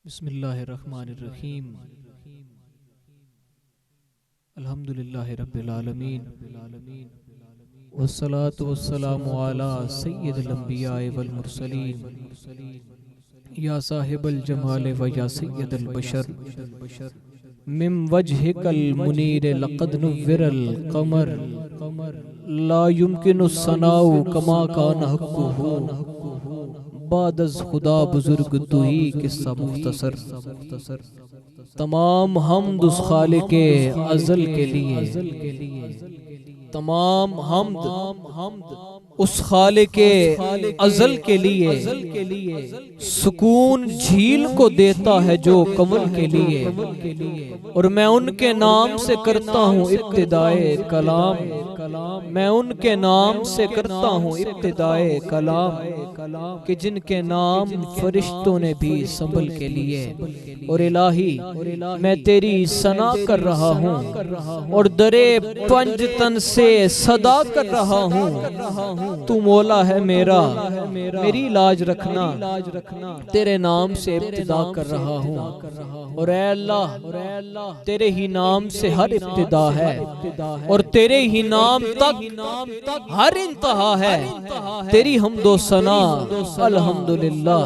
بسم اللہ الرحمن الرحیم الحمدللہ رب العالمین والصلاة والسلام علی سید الانبیاء والمرسلین یا صاحب الجمال و یا سید البشر من وجہک المنیر لقد نور القمر لا يمکن الثناء کما کان حقہ بعد از خدا بزرگ تو ہی قصہ مختصر تمام حمد اس خالق ازل کے لیے تمام حمد اس خالق ازل کے لیے سکون جھیل کو دیتا ہے جو کمل کے لیے اور میں ان کے نام سے کرتا ہوں ابتدائے کلام میں ان کے نام سے کرتا ہوں ابتدائے کلام کہ جن کے نام فرشتوں نے بھی سنبھل کے لیے اور الہی میں تیری ثنا کر رہا ہوں اور درے پنج تن سے صدا کر رہا ہوں تو مولا ہے میرا میری لاج رکھنا تیرے نام سے ابتدا کر رہا ہوں اور اے اللہ تیرے ہی نام سے ہر ابتدا ہے اور تیرے ہی نام تک ہر انتہا ہے تیری حمد و ثنا الحمدللہ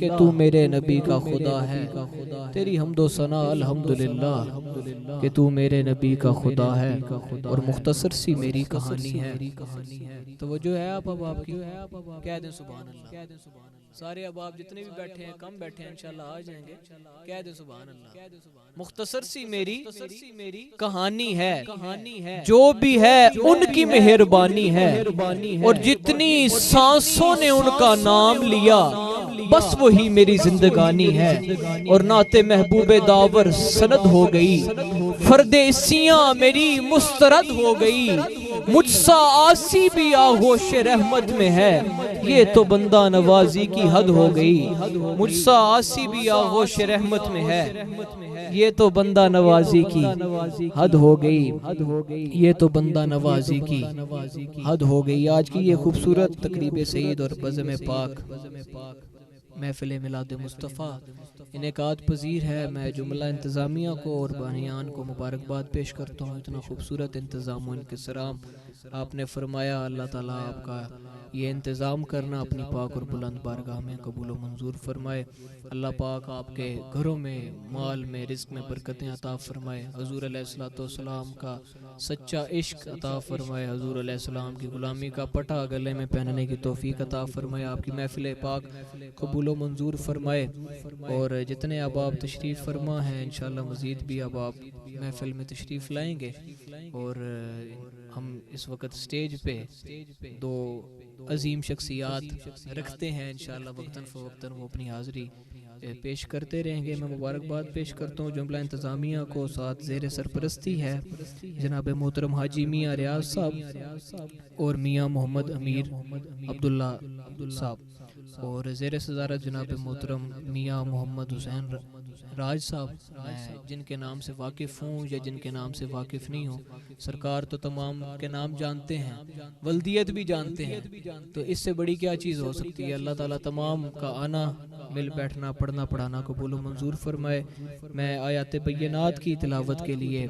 کہ تو میرے نبی کا خدا ہے تیری حمد و ثنا الحمدللہ کہ تو میرے نبی کا خدا ہے اور مختصر سی میری کہانی ہے توجہ ہے آپ کی کہہ دیں سبحان اللہ سارے اب آپ جتنے بھی بیٹھے ہیں کم بیٹھے ہیں انشاءاللہ آ جائیں گے کہہ دیں سبحان اللہ مختصر سی میری کہانی ہے جو بھی ہے ان کی مہربانی ہے اور جتنی سانسوں نے ان کا نام لیا بس وہی میری زندگانی ہے اور نعت محبوب داور سند ہو گئی فرد اسیاں میری مسترد ہو گئی مجھ سا آسی بھی آغوش رحمت میں ہے یہ تو بندہ نوازی کی حد ہو گئی مجھ سا آسی بھی آغوش رحمت میں ہے یہ تو بندہ نوازی کی حد ہو گئی یہ تو بندہ نوازی کی حد ہو گئی آج کی یہ خوبصورت تقریب سعید اور بزم پاک محفل میلاد مصطفیٰ انعقاد پذیر ہے میں جملہ انتظامیہ کو اور بانیان کو مبارکباد پیش کرتا ہوں اتنا خوبصورت انتظام و انکسرام آپ نے فرمایا اللہ تعالیٰ آپ کا یہ انتظام کرنا اپنی پاک اور بلند بارگاہ میں قبول و منظور فرمائے اللہ پاک آپ کے گھروں میں مال میں رزق میں برکتیں عطا فرمائے حضور علیہ السلام کا سچا عشق عطا فرمائے حضور علیہ السلام کی غلامی کا پٹا گلے میں پہننے کی توفیق عطا فرمائے آپ کی محفل پاک قبول و منظور فرمائے اور جتنے احباب تشریف فرما ہیں انشاءاللہ مزید بھی احباب محفل میں تشریف لائیں گے اور ہم اس وقت سٹیج پہ دو عظیم شخصیات رکھتے ہیں انشاءاللہ وقتاً فوقتاً وہ اپنی حاضری پیش کرتے رہیں گے میں مبارکباد پیش کرتا ہوں جملہ انتظامیہ کو ساتھ زیر سرپرستی ہے جناب محترم حاجی میاں ریاض صاحب اور میاں محمد امیر عبداللہ صاحب اور زیر صدارت جناب محترم میاں محمد حسین راج صاحب میں جن کے نام سے واقف ہوں یا جن کے نام سے واقف نہیں ہوں سرکار تو تمام کے نام جانتے ہیں ولدیت بھی جانتے ہیں تو اس سے بڑی کیا چیز ہو سکتی ہے اللہ تعالیٰ تمام کا آنا مل بیٹھنا پڑھنا پڑھانا قبول و منظور فرمائے میں آیات بینات کی تلاوت کے لیے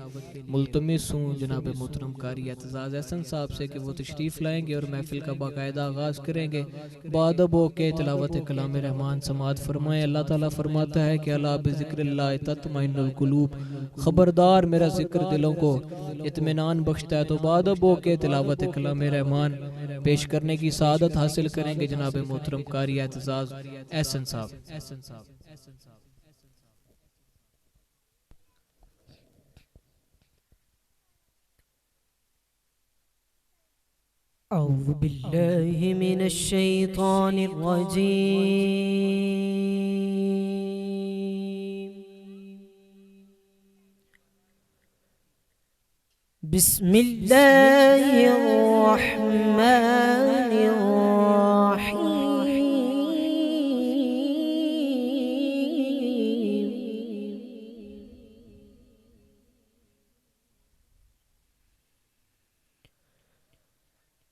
ملتمس ہوں جناب محترم قاری اعتزاز احسن صاحب سے کہ وہ تشریف لائیں گے اور محفل کا باقاعدہ آغاز کریں گے بادب ہو کے تلاوت کلام رحمان سماعت فرمائیں اللہ تعالیٰ فرماتا ہے کہ اللہ بذکر اللہ تطمئن القلوب خبردار میرا ذکر دلوں کو اطمینان بخشتا ہے تو بادب ہو کے تلاوت کلام رحمان پیش کرنے کی سعادت حاصل کریں گے جناب محترم قاری اعتزاز احسن صاحب اعوذ باللہ من الشیطان الرجیم بسم اللہ الرحمن الرحیم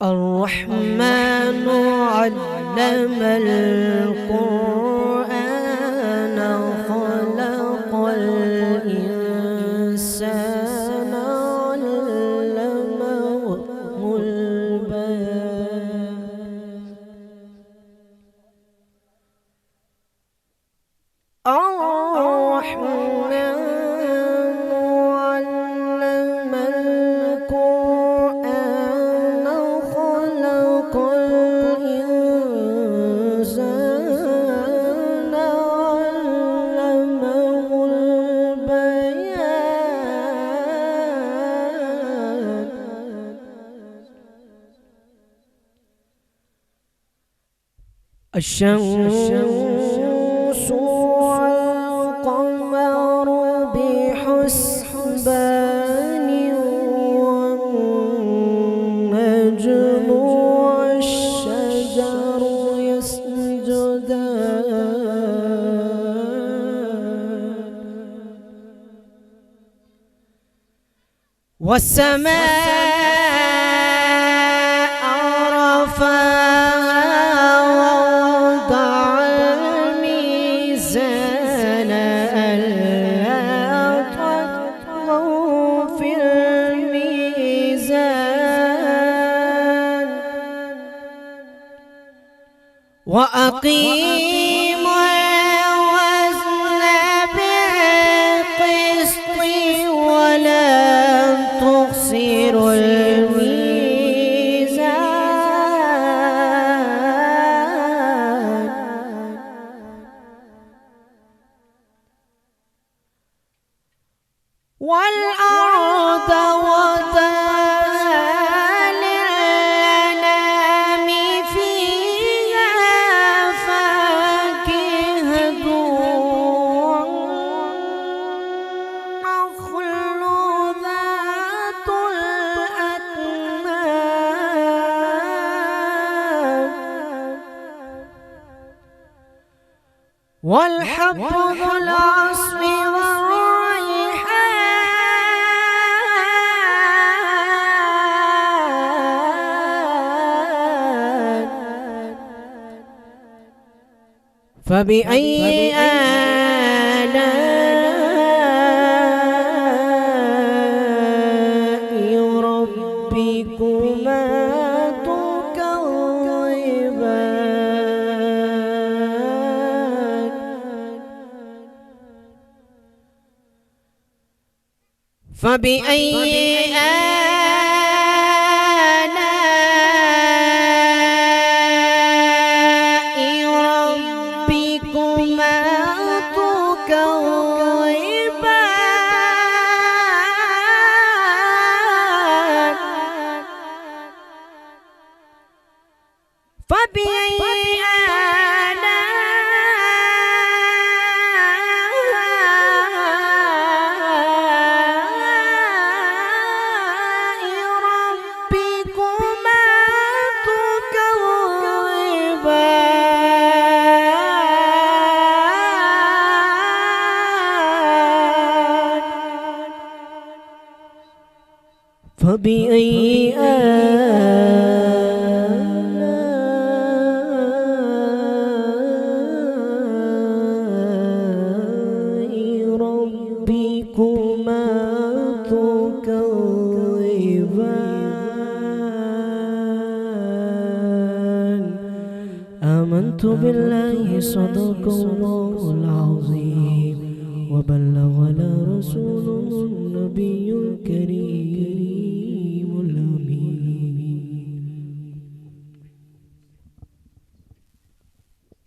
الرحمن علم القرآن الشمس والقمر بحسبان والنجم والشجر يسجدان والسماء رفعها ووضع الميزان ألا تطغوا في الميزان وأقيموا الوزن بالقسط ولا تخسروا الميزان والأرض وضعها للأنام فيها فاكهة والنخل ذات الأكمام والحب ذو العصف والريحان فبأي آلاء ربكما تكذبان فبأي آلاء ربكما تكذبان فبأي فبأي آلاء ربكما تكذبان آمنت بالله صدق الله العظيم وبلغنا رسوله النبي الكريم الأمين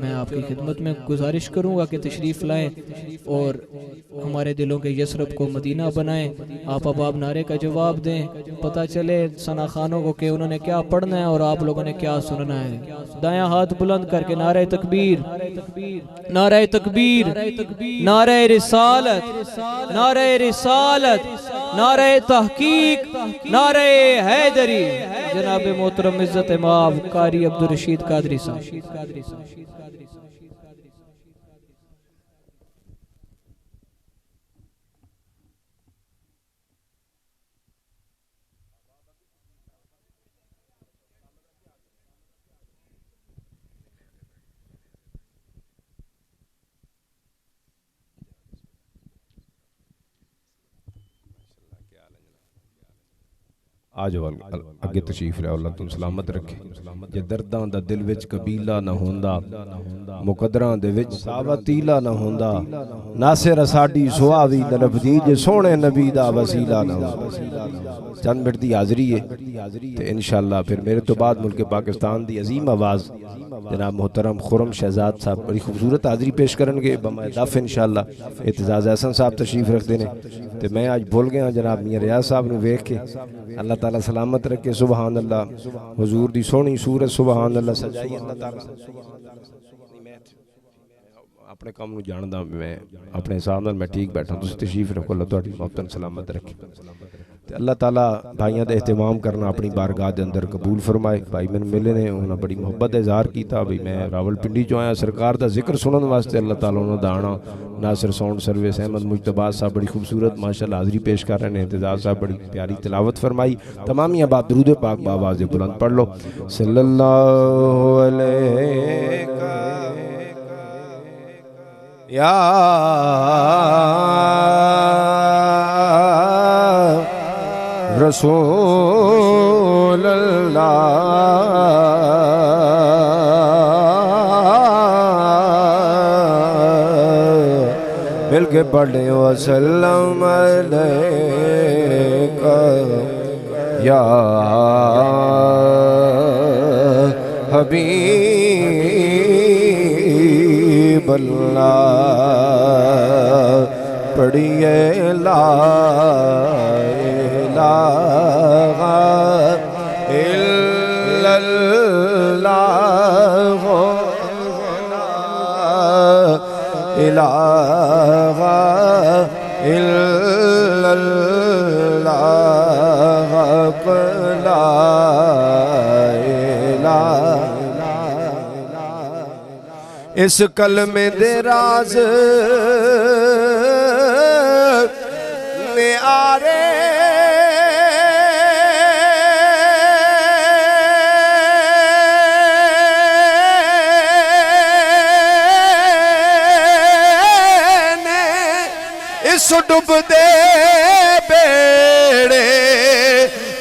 میں آپ کی خدمت میں گزارش کروں گا کہ تشریف لائیں اور ہمارے دلوں کے یثرب کو مدینہ بنائیں. آپ اب نعرے کا جواب دیں, پتہ چلے ثنا خانوں کو کہ انہوں نے کیا پڑھنا ہے اور آپ لوگوں نے کیا سننا ہے. دایاں ہاتھ بلند کر کے نعرہ تکبیر, نعرہ تکبیر, نعرہ رسالت, نعرہ رسالت, نعرہ تحقیق, نعرہ حیدری. جناب محترم عزت مآب قاری عبدالرشید قادری صاحب. آجو اگے تشریف لے, اللہ تم سلامت رکھے. جے درداں دا دل وچ قبیلہ نہ ہوندا, مقدراں دے وچ ساوا تیلا نہ ہوندا, ناصر ساڈی سواوی نبی جے سونے نبی دا وسیلہ نہ ہوندا. چند منٹ دی حاضری ہے تے انشاءاللہ پھر میرے تو بعد ملک پاکستان دی عظیم آواز جناب محترم خرم شہزاد صاحب بڑی خوبصورت حاضری پیش کرن گے بمائے دف انشاءاللہ. اعتزاز احسن صاحب تشریف رکھ دینے تے میں آج بھول گیا جناب میاں ریاض صاحب نے ویکھ کے. اللہ تعالیٰ سلامت رکھے. سبحان اللہ. حضور دی سونی سورت سبحان اللہ سجائی. اللہ تعالیٰ اپنے کام نو جاندا, میں اپنے حساب نال میں ٹھیک بیٹھا. تسی تشریف رکھو, اللہ تہاڈی محبت سلامت رکھے. تے اللہ تعالیٰ بھائیاں دے اہتمام کرنا اپنی بارگاہ دے اندر قبول فرمائے. بھائی میں ملے نے, انہاں بڑی محبت دا اظہار کیتا. بھئی میں راول پنڈی چوں آیا سرکار دا ذکر سنن واسطے. اللہ تعالیٰ انہاں دا آنا. ناصر ساؤنڈ سروس احمد مجتبی صاحب بڑی خوبصورت ماشاءاللہ حاضری پیش کر رہے ہیں. اعتزاز صاحب بڑی پیاری تلاوت فرمائی. تمامی آباد درود پاک بآواز بلند پڑھ لو. صلی اللہ علیہ یا رسول اللہ مل کے پڑھیں وسلم علیکہ یا حبیب اللہ. پڑھیے لا الہ الا اللہ الہ الا اللہ لا الہ. اس کلمے دے راز نعرے نے اس ڈب دے بیڑے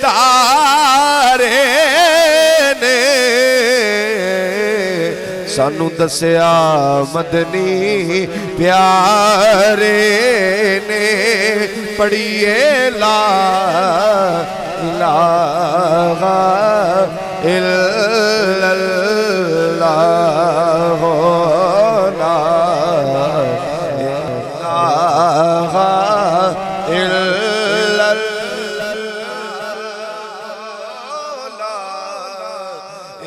تارے نے سانو دسیا مدنی پیارے نے. پڑھیے لا الہ الا اللہ لا الہ الا اللہ لا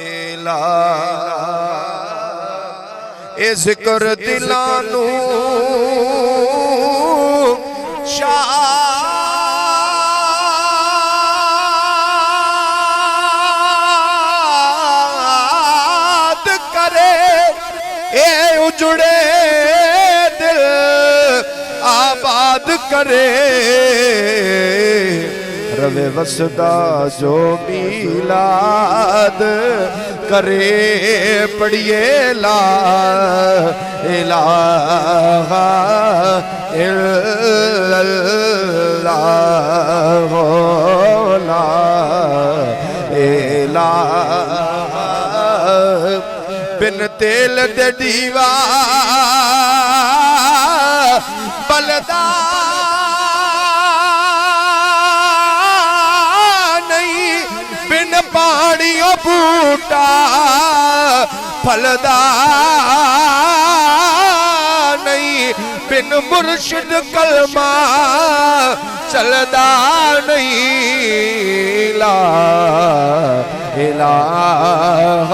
الہ. اے ذکر دلانو شاد کرے, اے اجڑے دل آباد کرے. روے وسدا جو میلاد کرے. پڑھیے لا الہ الا اللہ لا الہ. بن تیل دے دیوا بلدا نہیں, بن پانیوں بوٹا پھلدا نہیں بن مرشد کلمہ چلدا نہیں لا الہ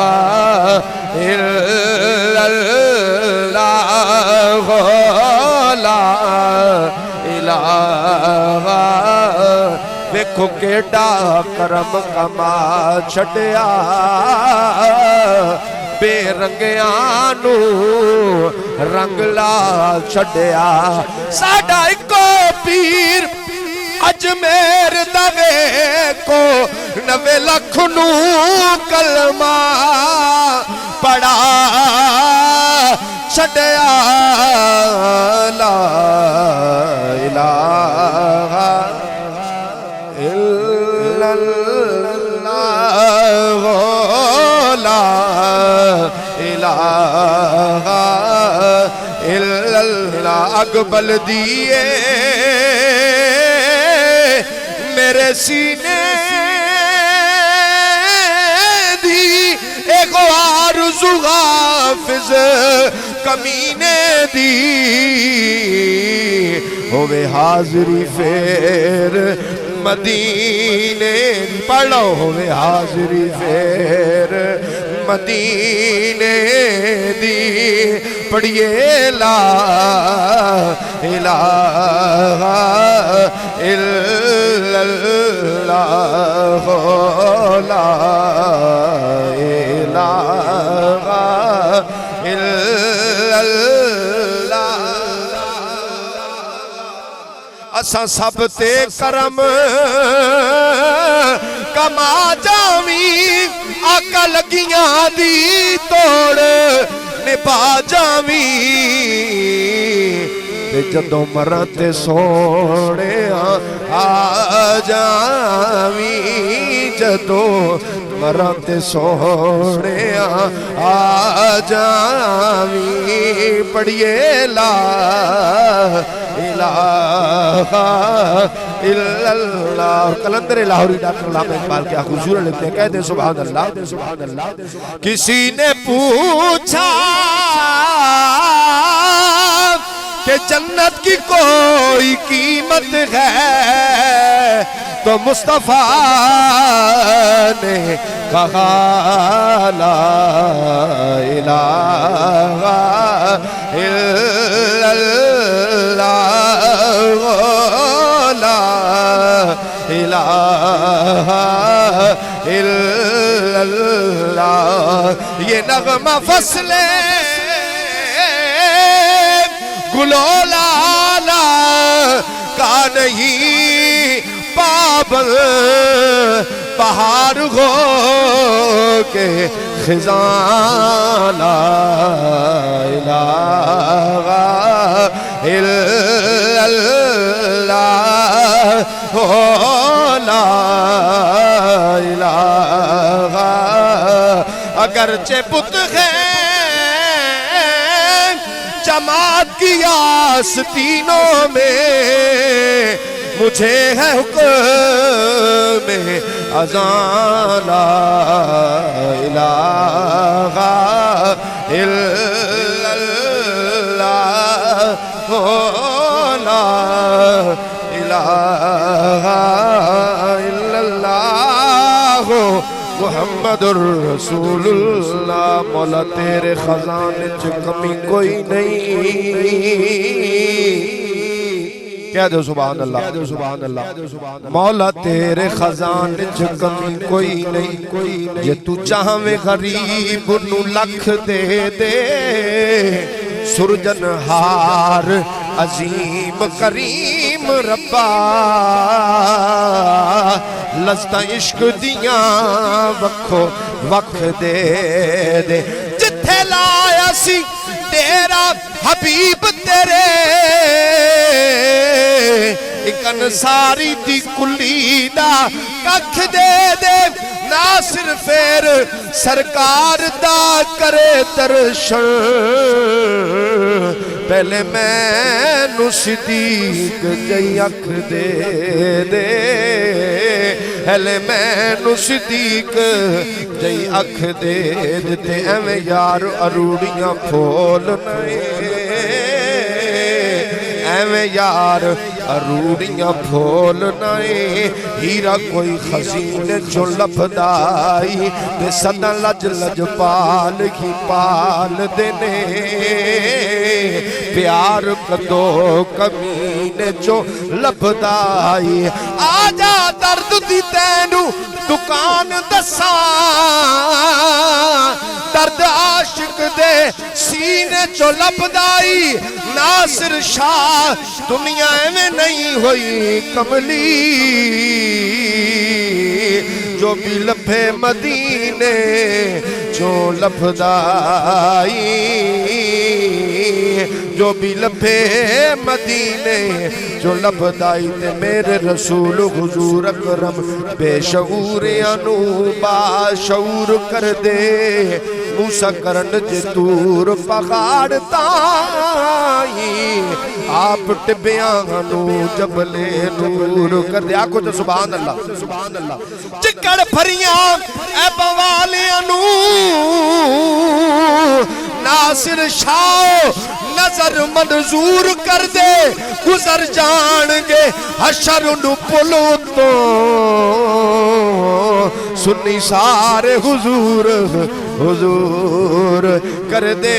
الا اللہ لا الہ ویکھو کیڈا کرم کما چھڈیا بے رنگیاں نو رنگ لا چھڈیا ساڈا اکو پیر اجمیر دا ویکھو 90 لکھ نو کلمہ پڑھا چھڈیا لا الہ الا اللہ لا الہ الا اللہ اقبل دیئے میرے سینے دی ایک آرزو حافظ کمینے دی ہوئے حاضری پھر مدینے پڑھو ہوئے حاضری پھر مدینے دی پڑھئے لا الہ الا اللہ لا الہ الا اللہ اساں سب تے کرم کما جاویں آقا لگیاں دی توڑ نبا جاویں جدوں مراں تے سونے آ جاویں جدوں مراں تے سونے آ جاویں پڑھئے لا الہ الا اللہ کلندر لاہوری ڈاکٹر علامہ اقبال کیا خوبصورت لکھتے ہیں کہتے ہیں سبحان اللہ کسی نے پوچھا کہ جنت کی کوئی قیمت ہے تو مصطفیٰ نے کہا لا الہ الا اللہ لا الہ الا اللہ یہ نغمہ فصل گلو لالا کا نہیں پابل بہار ہو کے خزان لا الہ الا اللہ لا الہ اگرچہ بت ہے جماعت کی آستینوں میں مجھے ہے حکم اذان لا الہ الا اللہ لا الہ الا اللہ محمد الرسول اللہ مولا تیرے خزانے چ کمی کوئی نہیں کہہ دو سبحان اللہ مولا تیرے خزانے چ کمی کوئی نہیں یہ تو چاہویں غریب نو لکھ دے دے سرجن ہار عظیم کریم ربا لذتاں عشق دیاں وکھو وقت دے دے جتھے لایا سی تیرا حبیب تیرے ایک انصاری دی کلی دا ککھ دے دے ناصر پھر سرکار دا کرے درشن پہلے میں نو صدیق جئی اکھ دے دے ہلے مینو صدیق جئی اکھ دے دتے ایویں یار اروڑیاں پھول نئے ایویں یار اروڑیاں پھول نئے ہیرا کوئی خزینے جو لبدائی تے صدا لج لج پال ہی پال دینے پیار کدو کمینے جو لبدائی آجا درد دی تینو دکان دساں درد عاشق دے سینے چو لبدائی ناصر شاہ دنیا میں نہیں ہوئی کملی جو بھی لبھے مدینے جو لبدائی جو بھی لبھے مدینے جو لبدائی تے میرے رسول حضور اکرم بے شعوریانو با شعور کر دے موسیٰ کرن جتور پغاڑ تائی آپ ٹبیانو جبلے نور کر دے آکھو جو سبحان اللہ چکڑ پھریاں اے بوالیانو ناصر شاہ نظر منظور کر دے گزر جانگے حشر نو پلو تو سنی سارے حضور حضور کر دے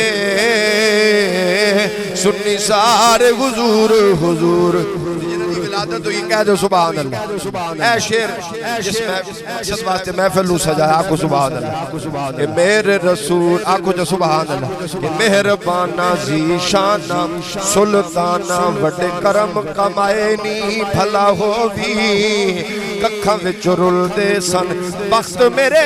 سنی سارے حضور حضور ولادت تو یہ کہہ دو سبحان اللہ اے شیر جس میں مقصد واسطے محفل نو سجایا آکھو سبحان اللہ کہ میرے رسول آکھو جو سبحان اللہ کہ مہربانہ ذیشانہ سلطانہ وڈے کرم کمائے نی بھلا ہووی ککھاں وچ رل دے سن بخت میرے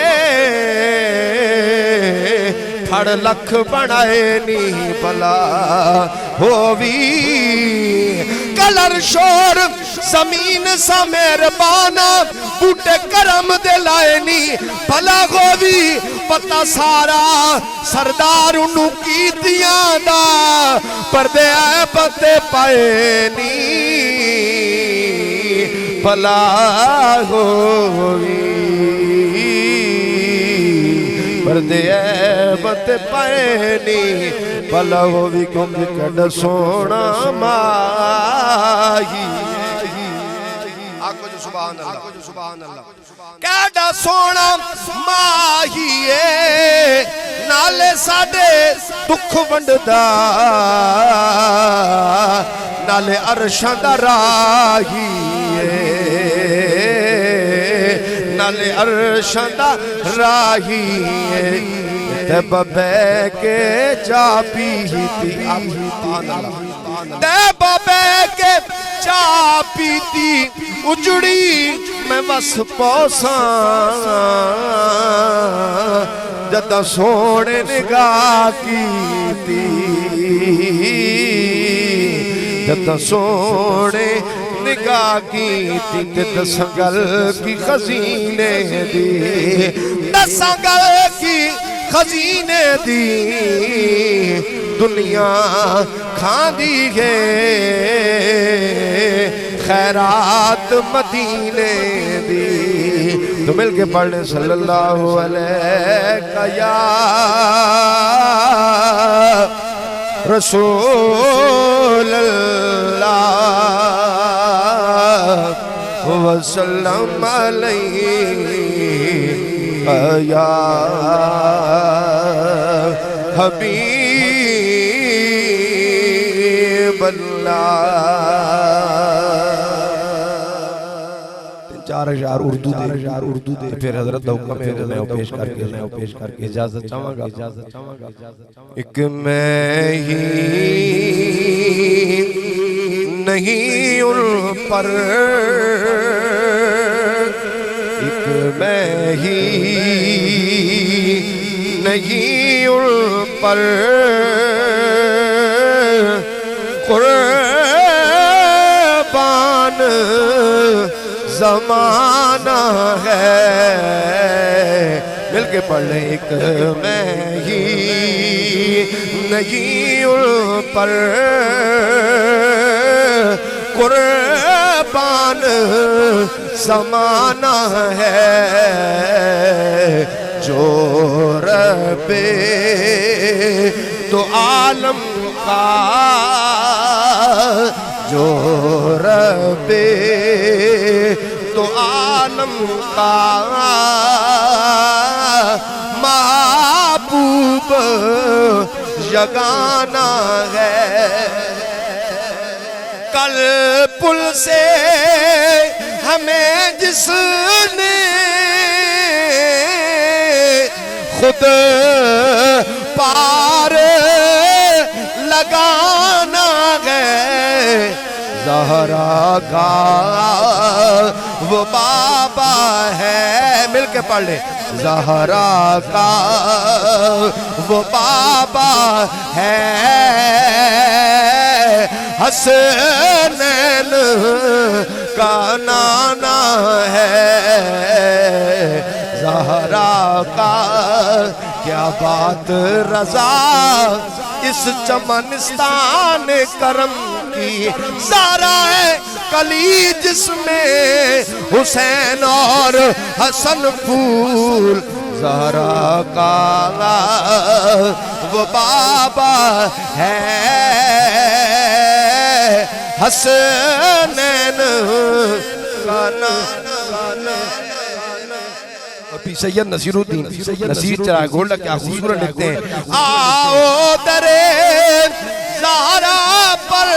پھڑ لکھ بنائے نی بھلا ہووی کلر شور زمین سا مہربانا بوٹے کرم دے لائے نی بھلا ہووی پتہ سارا سردار انہوں کی دیاں دا پردے عیبتے پائے نی بھلا ہووی پردے عیبتے پائے نی بھلا ہووی کم کڑ سونا ماہی آکھو جو سبحان اللہ کیڑا سونا ماہیے نالے ساڑے دکھ ونڈدا نالے عرشاں دا راہیے نالے عرشاں دا راہیے تب بے کے چا پیتی تب بے کے چا پیتی اجڑی میں بس پوساں جدہ سونے نگاہ کیتی جدہ سونے نگاہ کیتی دسنگل کی خزینے دی دسنگل کی خزینے دی دنیا کھان دی ہے خیرات مدینے دی تو مل کے پڑھنے صلی اللہ علیہ یا رسول اللہ وسلم علیہ یا حبیب اللہ چار اشعار اردو دے پھر حضرت دا حکم ہے میں پیش کر کے اجازت چاہوں گا ایک میں ہی نہیں ان پر ایک میں ہی نہیں ان پر قربان زمانہ ہے مل کے پڑھ لیں ایک میں ہی نہیں ان پر قربان زمانہ ہے جو رب تو عالم کا، جو رب تو عالم کا محبوب یگانہ ہے۔ کل پل سے ہمیں جس نے خود پار لگانا ہے، زہرا کا وہ بابا ہے، مل کے پڑھ لیں، زہرا کا وہ بابا ہے، حسنین کا نانا ہے، زہرا کا کیا بات رضا اس چمنستان کرم کی، زہرا ہے کلی جس میں حسین اور حسن پھول، زہرا کا وہ بابا ہے، حسنین کا نانا۔ سید نصیر الدین نصیر چراغ گولڈا کیا خوبصورت لکھتے ہیں، آؤ درے زہرا پر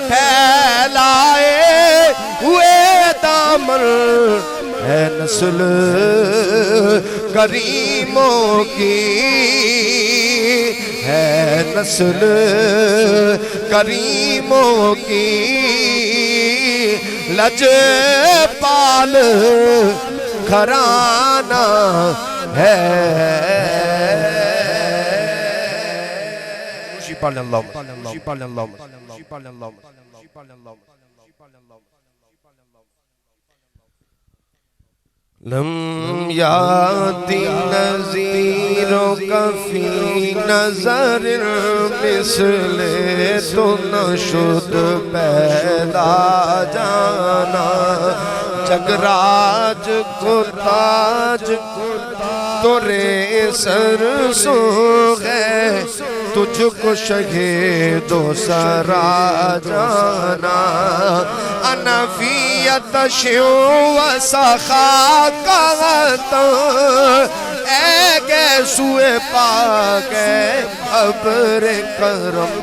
پھیلائے ہوئے دامن ہے نسل کریموں کی، ہے نسل کریموں کی، لجپال گھرانہ ہے۔ شیپال اللہ شیپال اللہ شیپال اللہ شیپال اللہ۔ لم یاتی نظیروں کا فی نظر مثل تو نشد پیدا جانا، جگراج کو تاج تورے سر سوغ ہے، تجھ کو شہید و سرا جانا، انفیت شیو و سخاکت اے گیسوئے پاک ابر کرم